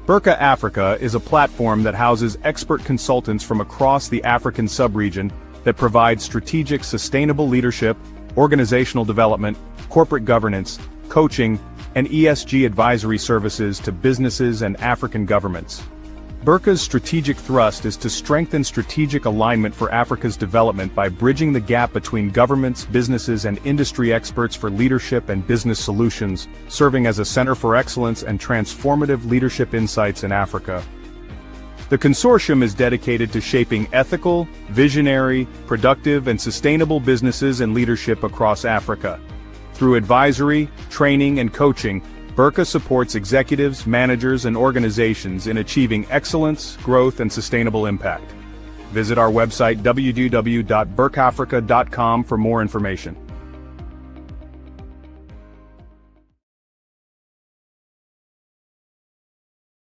Berkha Africa is a platform that houses expert consultants from across the African sub-region that provide strategic sustainable leadership, organizational development, corporate governance, coaching, and ESG advisory services to businesses and African governments. Berkha's strategic thrust is to strengthen strategic alignment for Africa's development by bridging the gap between governments, businesses, and industry experts for leadership and business solutions, serving as a center for excellence and transformative leadership insights in Africa. The consortium is dedicated to shaping ethical, visionary, productive, and sustainable businesses and leadership across Africa. Through advisory, training, and coaching, Berkha supports executives, managers, and organizations in achieving excellence, growth, and sustainable impact. Visit our website www.berkhafrica.com for more information.